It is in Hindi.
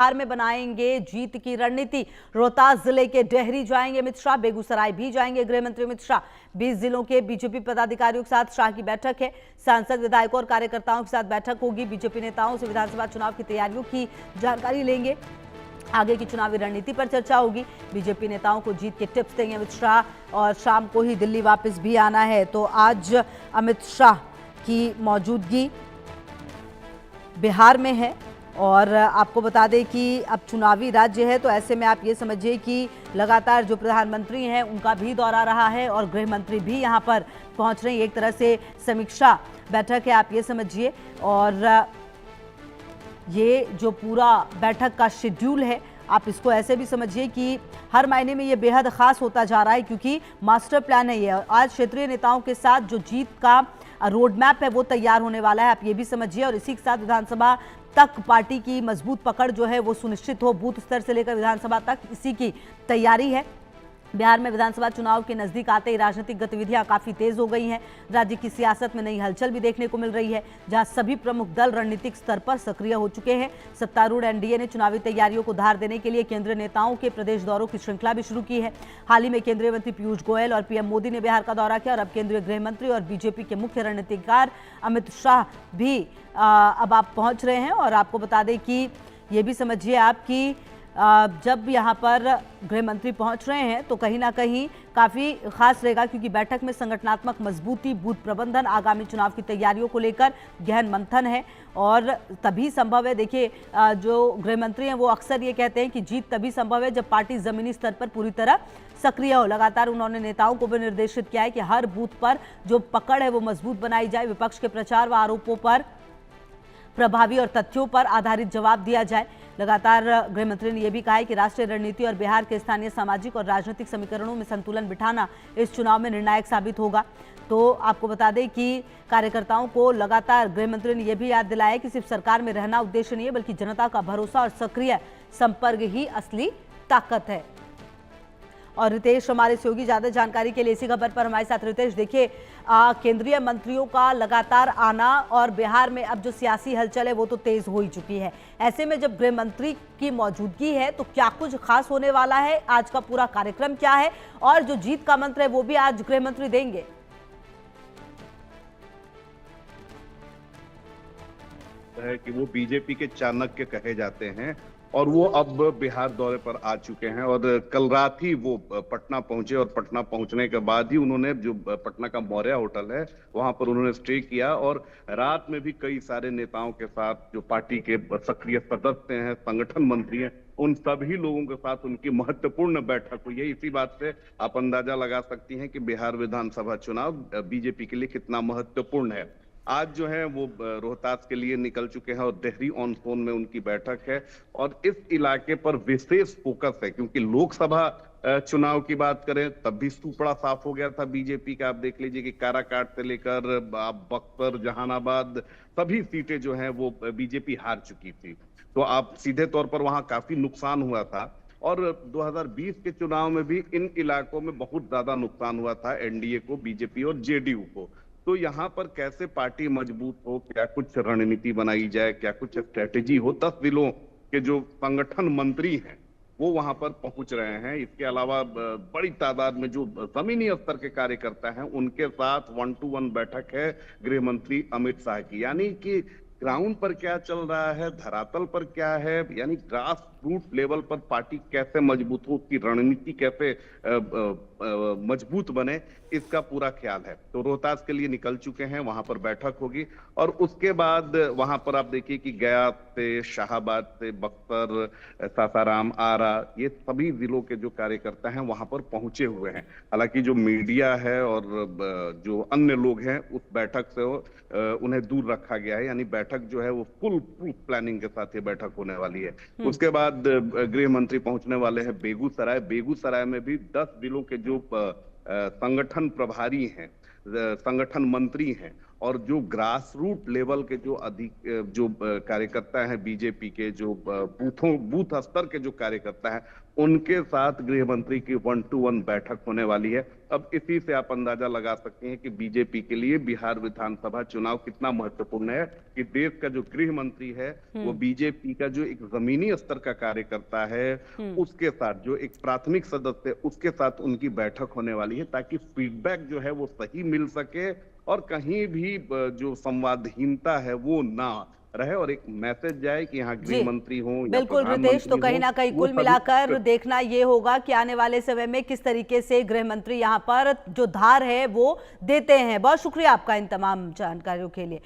बिहार में बनाएंगे जीत की रणनीति। रोहतास जिले के डेहरी जाएंगे अमित शाह, बेगूसराय भी जाएंगे गृह मंत्री अमित शाह। 20 जिलों के बीजेपी पदाधिकारियों के साथ शाह की बैठक है। सांसद, विधायकों और कार्यकर्ताओं के साथ बैठक होगी। बीजेपी नेताओं से विधानसभा चुनाव की तैयारियों की जानकारी लेंगे। आगे की चुनावी रणनीति पर चर्चा होगी। बीजेपी नेताओं को जीत के टिप्स देंगे अमित शाह और शाम को ही दिल्ली वापस भी आना है। तो आज अमित शाह की मौजूदगी बिहार में है और आपको बता दें कि अब चुनावी राज्य है, तो ऐसे में आप ये समझिए कि लगातार जो प्रधानमंत्री हैं उनका भी दौरा रहा है और गृह मंत्री भी यहाँ पर पहुँच रहे हैं। एक तरह से समीक्षा बैठक है, आप ये समझिए। और ये जो पूरा बैठक का शेड्यूल है, आप इसको ऐसे भी समझिए कि हर महीने में ये बेहद खास होता जा रहा है, क्योंकि मास्टर प्लान है ये। आज क्षेत्रीय नेताओं के साथ जो जीत का रोड मैप है वो तैयार होने वाला है, आप ये भी समझिए। और इसी के साथ विधानसभा तक पार्टी की मजबूत पकड़ जो है वो सुनिश्चित हो, बूथ स्तर से लेकर विधानसभा तक इसी की तैयारी है। बिहार में विधानसभा चुनाव के नजदीक आते ही राजनीतिक गतिविधियां काफी तेज हो गई हैं। राज्य की सियासत में नई हलचल भी देखने को मिल रही है, जहां सभी प्रमुख दल रणनीतिक स्तर पर सक्रिय हो चुके हैं। सत्तारूढ़ एनडीए ने चुनावी तैयारियों को धार देने के लिए केंद्रीय नेताओं के प्रदेश दौरों की श्रृंखला भी शुरू की है। हाल ही में केंद्रीय मंत्री पीयूष गोयल और पीएम मोदी ने बिहार का दौरा किया और अब केंद्रीय गृह मंत्री और बीजेपी के मुख्य रणनीतिकार अमित शाह भी अब आप पहुंच रहे हैं। और आपको बता दें कि ये भी समझिए आप कि जब यहाँ पर गृह मंत्री पहुंच रहे हैं तो कहीं ना कहीं काफ़ी खास रहेगा, क्योंकि बैठक में संगठनात्मक मजबूती, बूथ प्रबंधन, आगामी चुनाव की तैयारियों को लेकर गहन मंथन है। और तभी संभव है, देखिए जो गृह मंत्री हैं वो अक्सर ये कहते हैं कि जीत तभी संभव है जब पार्टी जमीनी स्तर पर पूरी तरह सक्रिय हो। लगातार उन्होंने नेताओं को भी निर्देशित किया है कि हर बूथ पर जो पकड़ है वो मजबूत बनाई जाए, विपक्ष के प्रचार व आरोपों पर प्रभावी और तथ्यों पर आधारित जवाब दिया जाए। लगातार गृह मंत्री ने यह भी कहा है कि राष्ट्रीय रणनीति और बिहार के स्थानीय सामाजिक और राजनीतिक समीकरणों में संतुलन बिठाना इस चुनाव में निर्णायक साबित होगा। तो आपको बता दें कि कार्यकर्ताओं को लगातार गृह मंत्री ने यह भी याद दिलाया कि सिर्फ सरकार में रहना उद्देश्य नहीं है, बल्कि जनता का भरोसा और सक्रिय संपर्क ही असली ताकत है। और रितेश हमारे सहयोगी ज्यादा जानकारी के लिए इसी खबर पर हमारे साथ। रितेश, देखिए केंद्रीय मंत्रियों का लगातार आना और बिहार में अब जो सियासी हलचल है वो तो तेज हो ही चुकी है। ऐसे में जब गृह मंत्री की मौजूदगी है तो क्या कुछ खास होने वाला है? आज का पूरा कार्यक्रम क्या है और जो जीत का मंत्र है वो भी आज गृह मंत्री देंगे? है कि वो बीजेपी के चाणक्य कहे जाते हैं और वो अब बिहार दौरे पर आ चुके हैं। और कल रात ही वो पटना पहुंचे और पटना पहुंचने के बाद ही उन्होंने जो पटना का मौर्या होटल है वहां पर उन्होंने स्टे किया और रात में भी कई सारे नेताओं के साथ, जो पार्टी के सक्रिय सदस्य हैं, संगठन मंत्री हैं, उन सभी लोगों के साथ उनकी महत्वपूर्ण बैठक हुई है। इसी बात से आप अंदाजा लगा सकती हैं कि बिहार विधानसभा चुनाव बीजेपी के लिए कितना महत्वपूर्ण है। आज जो है वो रोहतास के लिए निकल चुके हैं और डेहरी ऑन सोन में उनकी बैठक है। और इस इलाके पर विशेष फोकस है, क्योंकि लोकसभा चुनाव की बात करें तब भी सुपड़ा साफ हो गया था बीजेपी का। आप देख लीजिए कि काराकाट से लेकर बक्सर, जहानाबाद, सभी सीटें जो हैं वो बीजेपी हार चुकी थी। तो आप सीधे तौर पर वहां काफी नुकसान हुआ था। और 2020 के चुनाव में भी इन इलाकों में बहुत ज्यादा नुकसान हुआ था एनडीए को, बीजेपी और जेडीयू को। तो यहाँ पर कैसे पार्टी मजबूत हो, क्या कुछ रणनीति बनाई जाए, क्या कुछ स्ट्रेटेजी हो। 10 जिलों के जो संगठन मंत्री हैं वो वहां पर पहुंच रहे हैं। इसके अलावा बड़ी तादाद में जो जमीनी स्तर के कार्यकर्ता हैं उनके साथ 1-to-1 बैठक है गृह मंत्री अमित शाह की। यानी कि ग्राउंड पर क्या चल रहा है, धरातल पर क्या है, यानी ग्रास रूट लेवल पर पार्टी कैसे मजबूत हो, उसकी रणनीति कैसे मजबूत बने, इसका पूरा ख्याल है। तो रोहतास के लिए निकल चुके हैं, वहां पर बैठक होगी। और उसके बाद वहां पर आप देखिए कि गया से, शाहाबाद से, बक्सर, सासाराम, आरा, ये सभी जिलों के जो कार्यकर्ता हैं वहां पर पहुंचे हुए हैं। हालांकि जो मीडिया है और जो अन्य लोग हैं उस बैठक से उन्हें दूर रखा गया है। यानी बैठक जो है वो फुल प्रूफ प्लानिंग के साथ ये बैठक होने वाली है। उसके बाद गृह मंत्री पहुंचने वाले हैं बेगूसराय। बेगूसराय में भी 10 जिलों के जो संगठन प्रभारी हैं, संगठन मंत्री हैं, और जो ग्रास रूट लेवल के जो कार्यकर्ता हैं बीजेपी के, जो बूथ स्तर के जो कार्यकर्ता हैं, उनके साथ गृह मंत्री की 1-to-1 बैठक होने वाली है। अब इसी से आप अंदाजा लगा सकते हैं कि बीजेपी के लिए बिहार विधानसभा चुनाव कितना महत्वपूर्ण है, कि देश का जो गृह मंत्री है वो बीजेपी का जो एक जमीनी स्तर का कार्यकर्ता है, उसके साथ जो एक प्राथमिक सदस्य है उसके साथ उनकी बैठक होने वाली है, ताकि फीडबैक जो है वो सही मिल सके और कहीं भी जो संवादहीनता है वो ना रहे और एक मैसेज जाए कि यहाँ गृह मंत्री हो या बिल्कुल रितेश, तो कहीं ना कहीं कुल मिलाकर देखना ये होगा कि आने वाले समय में किस तरीके से गृह मंत्री यहाँ पर जो धार है वो देते हैं। बहुत शुक्रिया आपका इन तमाम जानकारियों के लिए।